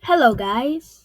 Hello guys.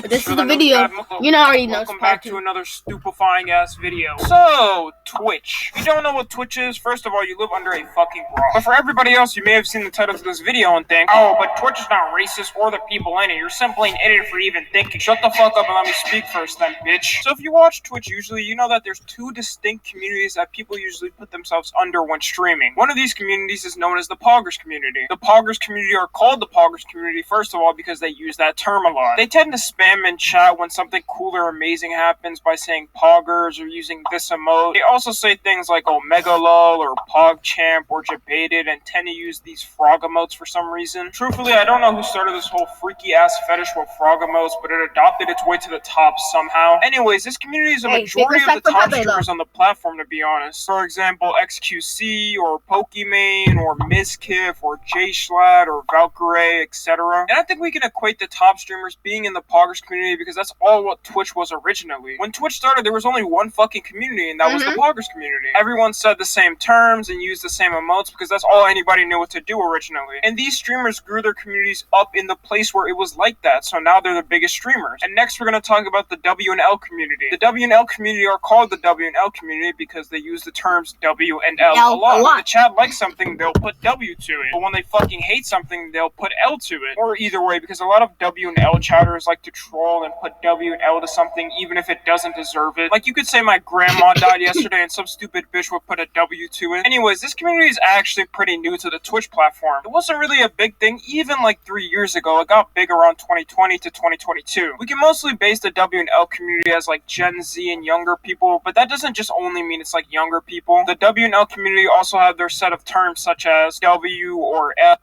This is the video. You know already know. Welcome back to another stupefying ass video. So, Twitch. If you don't know what Twitch is, first of all, you live under a fucking rock. But for everybody else, you may have seen the title of this video and think, oh, but Twitch is not racist or the people in it. You're simply an idiot for even thinking. Shut the fuck up and let me speak first then, bitch. So if you watch Twitch usually, you know that there's two distinct communities that people usually put themselves under when streaming. One of these communities is known as the poggers community. The poggers community are called the poggers community, first of all, because they use that term a lot. They tend to spam in chat when something cool or amazing happens by saying poggers or using this emote. They also say things like Omega Lol or PogChamp or Jebaited and tend to use these frog emotes for some reason. Truthfully, I don't know who started this whole freaky ass fetish with frog emotes, but it adopted its way to the top somehow. Anyways, this community is a majority of the top streamers on the platform, to be honest. For example, XQC or Pokimane or Mizkif or JShlat or Valkyrie, etc. And I think we can equate the top streamers being in the poggers community because that's all what Twitch was originally. When Twitch started, there was only one fucking community, and that was the poggers community. Everyone said the same terms and used the same emotes because that's all anybody knew what to do originally. And these streamers grew their communities up in the place where it was like that, so now they're the biggest streamers. And next we're going to talk about the W and L community. The W and L community are called the W and L community because they use the terms W and L a lot. When the chat likes something, they'll put W to it. But when they fucking hate something, they'll put L to it. Or either way, because a lot of W and L chatters like to troll and put W and L to something even if it doesn't deserve it. Like you could say my grandma died yesterday and some stupid bitch would put a W to it. Anyways, this community is actually pretty new to the Twitch platform. It wasn't really a big thing even like 3 years ago. It got big around 2020 to 2022. We can mostly base the W and L community as like Gen Z and younger people, but that doesn't just only mean it's like younger people. The W and L community also have their set of terms such as W or F.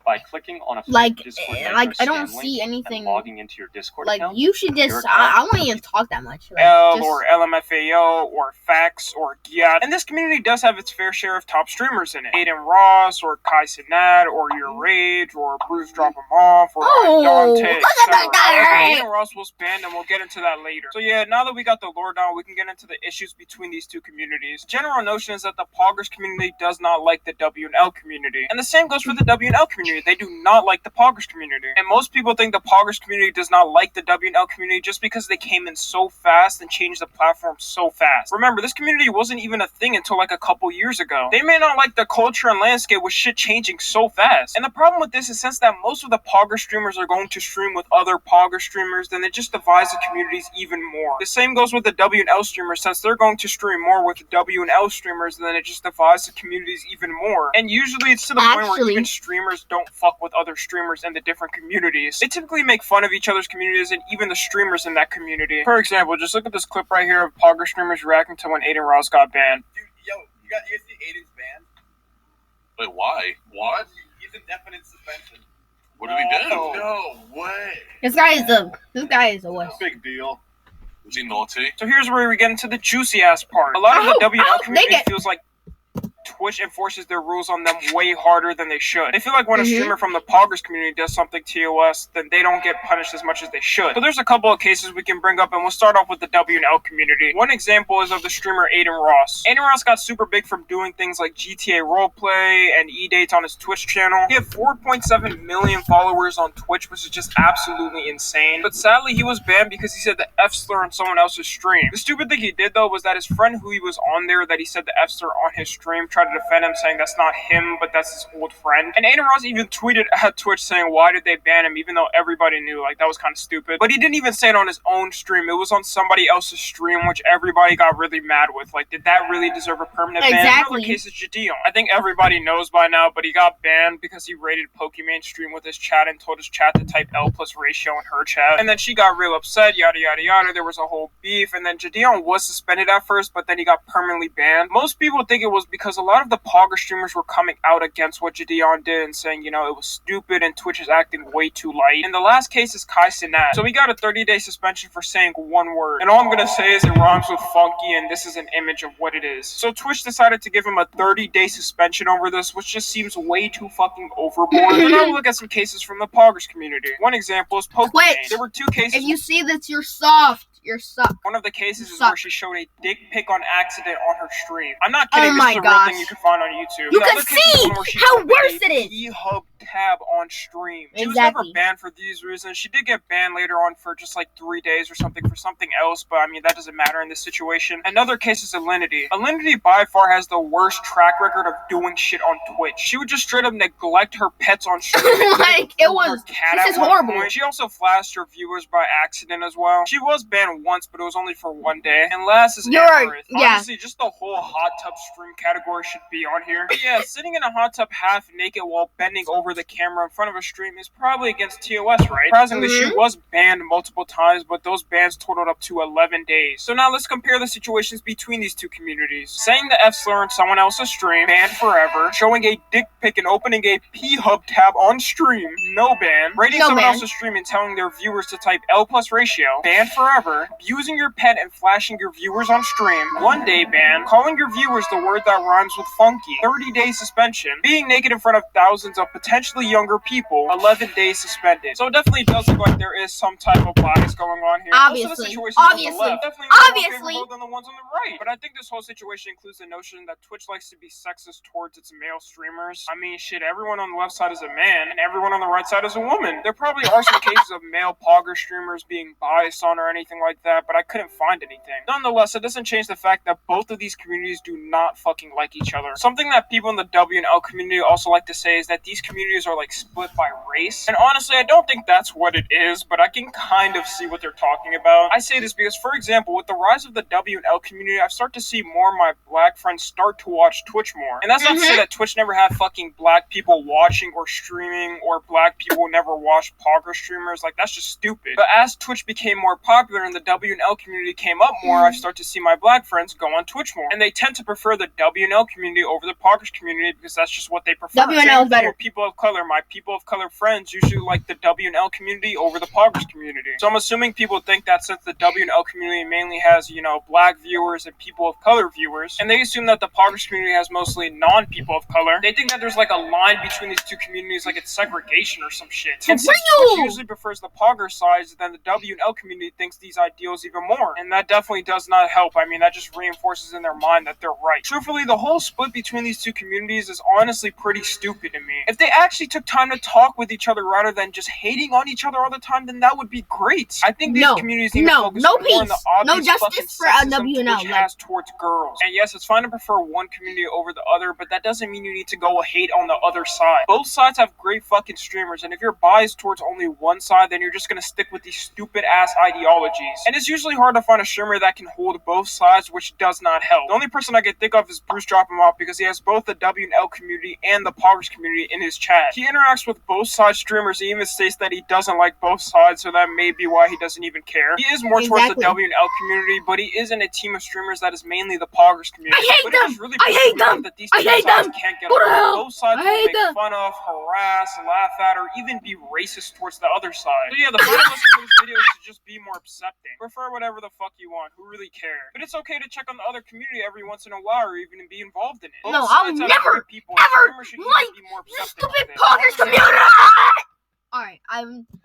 By clicking on a Discord I don't see anything. Logging into your Discord like account, you should just. I won't even talk that much. Like, L or LMFAO or Fax or Giat. And this community does have its fair share of top streamers in it. Aiden Ross or Kai Sinat or Your Rage or Bruce Drop 'em Off or Dante. Aiden Ross was banned and we'll get into that later. So yeah, now that we got the lore down, we can get into the issues between these two communities. General notion is that the poggers community does not like the W and L community. And the same goes for the W and L community. They do not like the poggers community. And most people think the poggers community does not like the W and L community just because they came in so fast and changed the platform so fast. Remember, this community wasn't even a thing until like a couple years ago. They may not like the culture and landscape with shit changing so fast. And the problem with this is since that most of the pogger streamers are going to stream with other pogger streamers, then it just divides the communities even more. The same goes with the W and L streamers. Since they're going to stream more with W and L streamers, then it just divides the communities even more. And usually it's to the point where even streamers don't fuck with other streamers in the different communities. They typically make fun of each other's communities and even the streamers in that community. For example, just look at this clip right here of pogger streamers reacting to when Aiden Ross got banned. Dude, yo, you guys see Aiden's ban? Wait, why? What? He's indefinite suspension. What did he do? No way. This guy is a wuss. Big deal. Was he naughty? So here's where we get into the juicy ass part. A lot of the WL community feels like Twitch enforces their rules on them way harder than they should. They feel like when a streamer from the poggers community does something TOS, then they don't get punished as much as they should. So there's a couple of cases we can bring up, and we'll start off with the W and L community. One example is of the streamer Aiden Ross. Aiden Ross got super big from doing things like GTA roleplay and E-dates on his Twitch channel. He had 4.7 million followers on Twitch, which is just absolutely insane. But sadly, he was banned because he said the F slur on someone else's stream. The stupid thing he did, though, was that his friend who he was on there that he said the F slur on his stream tried to defend him, saying that's not him, but that's his old friend. And Aiden Ross even tweeted at Twitch saying, why did they ban him, even though everybody knew, like, that was kind of stupid. But he didn't even say it on his own stream. It was on somebody else's stream, which everybody got really mad with. Like, did that really deserve a permanent ban? Another case is Jadion. I think everybody knows by now, but he got banned because he rated Pokimane stream with his chat and told his chat to type L plus ratio in her chat. And then she got real upset, yada yada yada. There was a whole beef, and then Jadion was suspended at first, but then he got permanently banned. Most people think it was because a lot of the pogger streamers were coming out against what Jadion did and saying, you know, it was stupid and Twitch is acting way too light. And the last case is Kai Sinat. So he got a 30-day suspension for saying one word. And all I'm gonna say is it rhymes with funky, and this is an image of what it is. So Twitch decided to give him a 30-day suspension over this, which just seems way too fucking overboard. So now we'll look at some cases from the poggers community. One example is Pokimane. There were two cases. If you see this, you're soft. You're suck. One of the cases is where she showed a dick pic on accident on her stream. I'm not kidding. This is a real thing you can find on YouTube. You can see how worse it is. P-Hub stream. She was never Exactly. banned for these reasons. She did get banned later on for just like 3 days or something for something else, but I mean, that doesn't matter in this situation. Another case is Alinity. Alinity by far has the worst track record of doing shit on Twitch. She would just straight up neglect her pets on stream. Like, it was, this is horrible. She also flashed her viewers by accident as well. She was banned once, but it was only for 1 day. And last is Amarith. Yeah. Honestly, just the whole hot tub stream category should be on here. But yeah, sitting in a hot tub half naked while bending over the camera in front of a stream is probably against TOS, right? Surprisingly, she was banned multiple times, but those bans totaled up to 11 days. So now let's compare the situations between these two communities. Saying the F slur in someone else's stream, banned forever. Showing a dick pic and opening a P-Hub tab on stream, no ban. Rating someone else's stream and telling their viewers to type L+ ratio, banned forever. Abusing your pet and flashing your viewers on stream, 1 day ban. Calling your viewers the word that rhymes with funky, 30-day suspension. Being naked in front of thousands of potentially younger people, 11 days suspended. So it definitely does look like there is some type of bias going on here. Obviously. Obviously. Than the ones on the right. But I think this whole situation includes the notion that Twitch likes to be sexist towards its male streamers. I mean, shit, everyone on the left side is a man, and everyone on the right side is a woman. There probably are some cases of male pogger streamers being biased on or anything like that, but I couldn't find anything. Nonetheless, it doesn't change the fact that both of these communities do not fucking like each other. Something that people in the W and L community also like to say is that these communities are like split by race. And honestly, I don't think that's what it is, but I can kind of see what they're talking about. I say this because, for example, with the rise of the W and L community, I've started to see more of my black friends start to watch Twitch more. And that's not to say that Twitch never had fucking black people watching or streaming, or black people never watched pogger streamers. Like, that's just stupid. But as Twitch became more popular and the W and L community came up more, I start to see my black friends go on Twitch more. And they tend to prefer the W and L community over the poggers community because that's just what they prefer. W and L is better. People of color, my people of color friends usually like the W and L community over the poggers community. So I'm assuming people think that since the W and L community mainly has, you know, black viewers and people of color viewers, and they assume that the poggers community has mostly non-people of color, they think that there's like a line between these two communities, like it's segregation or some shit. And since Twitch usually prefers the pogger sides, then the W and L community thinks these ideals even more. And that definitely does not help. I mean, that just reinforces in their mind that they're right. Truthfully, the whole split between these two communities is honestly pretty stupid to me. If they actually took time to talk with each other rather than just hating on each other all the time, then that would be great. I think these communities need to focus more on the obvious justice for W and L has towards girls. And yes, it's fine to prefer one community over the other, but that doesn't mean you need to go hate on the other side. Both sides have great fucking streamers, and if you're biased towards only one side, then you're just gonna stick with these stupid ass ideologies. And it's usually hard to find a streamer that can hold both sides, which does not help. The only person I can think of is Bruce Drop Him Off because he has both the W and L community and the poggers community in his chat. He interacts with both side streamers. He even states that he doesn't like both sides, so that may be why he doesn't even care. He is more towards the W and L community, but he is in a team of streamers that is mainly the poggers community. I hate them! That these two sides can't get along. Both sides will make fun of, harass, laugh at, or even be racist towards the other side. So yeah, the final lesson for this video is to just be more accepting. Prefer whatever the fuck you want. Who really cares? But it's okay to check on the other community every once in a while, or even be involved in it. No, I'll never, ever like the stupid poggers community! Alright,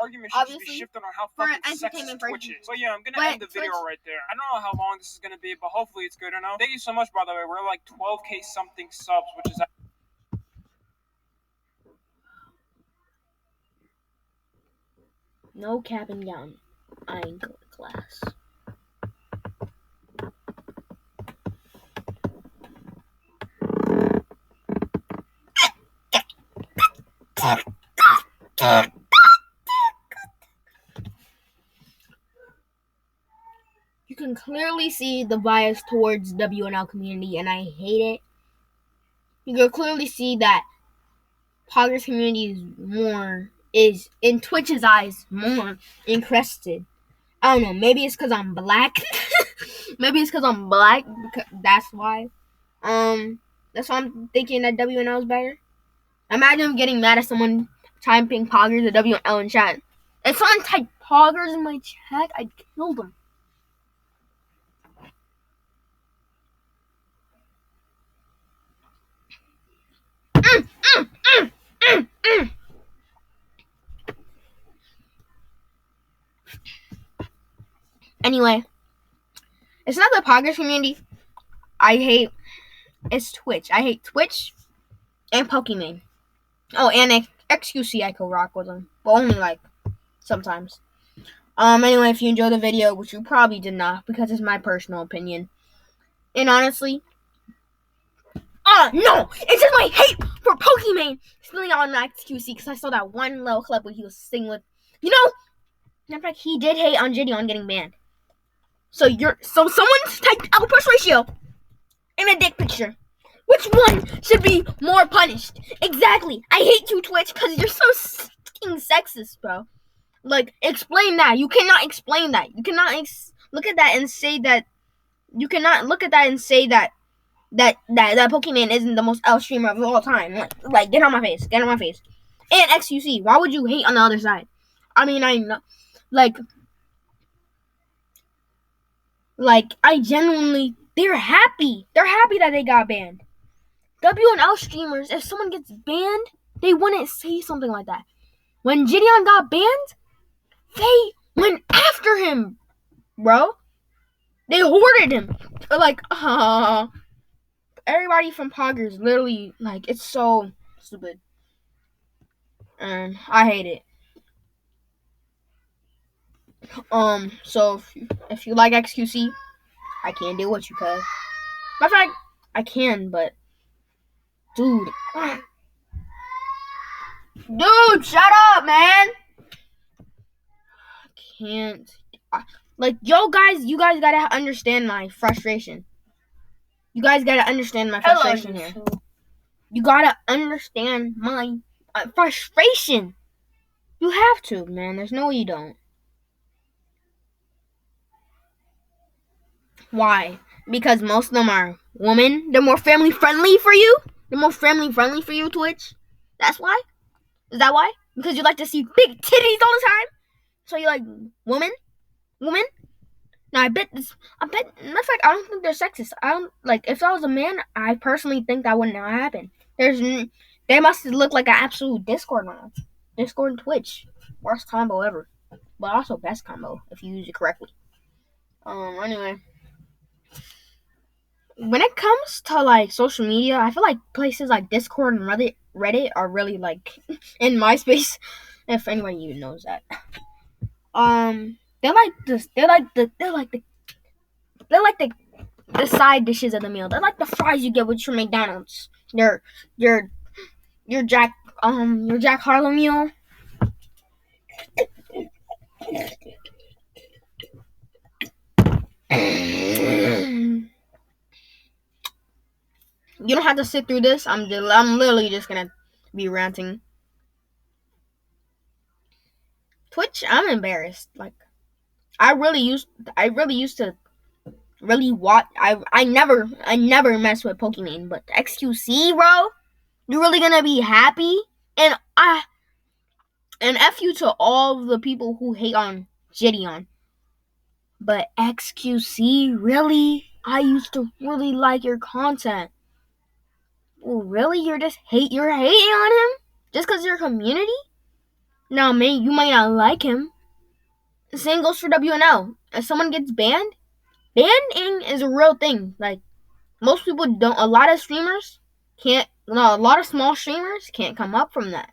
argument should just be shifted on how fucking sexist Twitch is. So yeah, I'm gonna end the video right there. I don't know how long this is gonna be, but hopefully it's good enough. Thank you so much, by the way. We're like 12K something subs, which is no cap and gown. I ain't going to class. You can clearly see the bias towards WNL community, and I hate it. You can clearly see that poggers community is in Twitch's eyes more encrusted. I don't know. Maybe it's because I'm black. Because that's why. That's why I'm thinking that WNL is better. Imagine getting mad at someone typing poggers or WNL in chat. If someone typed poggers in my chat, I'd kill them. Anyway, it's not the poggers community I hate. It's Twitch. I hate Twitch and Pokemon. Oh, and XQC I could rock with him, but only like sometimes. Anyway, if you enjoyed the video, which you probably did not, because it's my personal opinion, and honestly, no, it's just my hate for Pokimane spilling out on the XQC because I saw that one little clip where he was singing with, in fact, he did hate on Gideon getting banned. So someone typed outburst ratio in a dick picture. Which one should be more punished? Exactly. I hate you, Twitch, because you're so fucking sexist, bro. Like, explain that. You cannot explain that. You cannot look at that and say that. You cannot look at that and say that Pokemon isn't the most L streamer of all time. Like, get on my face. Get on my face. And XQC, why would you hate on the other side? I mean, I know, like I genuinely, they're happy. They're happy that they got banned. W and L streamers, if someone gets banned, they wouldn't say something like that. When Gideon got banned, they went after him, bro. They hoarded him. Like, everybody from poggers, literally, like, it's so stupid. And I hate it. So if you like XQC, I can't deal with you, cuz. Matter of fact, I can, but dude, shut up, man. I can't. Like, you guys gotta understand my frustration. You guys gotta understand my frustration here. You gotta understand my frustration. You have to, man. There's no way you don't. Why? Because most of them are women. They're more family friendly for you. They're more family friendly for you, Twitch. That's why? Is that why? Because you like to see big titties all the time? So you like women? Now I bet, matter of fact, I don't think they're sexist. I don't, like, if I was a man, I personally think that would not happen. They must look like an absolute Discord man. Discord and Twitch. Worst combo ever. But also best combo, if you use it correctly. Anyway. When it comes to, like, social media, I feel like places like Discord and Reddit are really, like, in MySpace, if anyone even knows that. They're like the side dishes of the meal. They're like the fries you get with your McDonald's. Your Jack Harlow meal. You don't have to sit through this. I'm literally just gonna be ranting. Twitch, I'm embarrassed. Like, I really used to really watch. I never mess with Pokemon, but XQC, bro, you really gonna be happy? And F you to all the people who hate on Gideon. But XQC, really? I used to really like your content. Well, really? You're hating on him? Just because you're community? Now, you might not like him. The same goes for WNL. If someone gets banned, banning is a real thing. Like, most people don't, a lot of streamers can't, no, a lot of small streamers can't come up from that.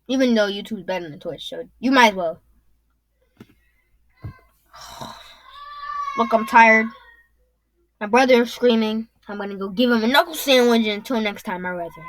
Even though YouTube's better than Twitch, so you might as well. Look, I'm tired. My brother is screaming. I'm gonna go give him a knuckle sandwich, and until next time, my brother.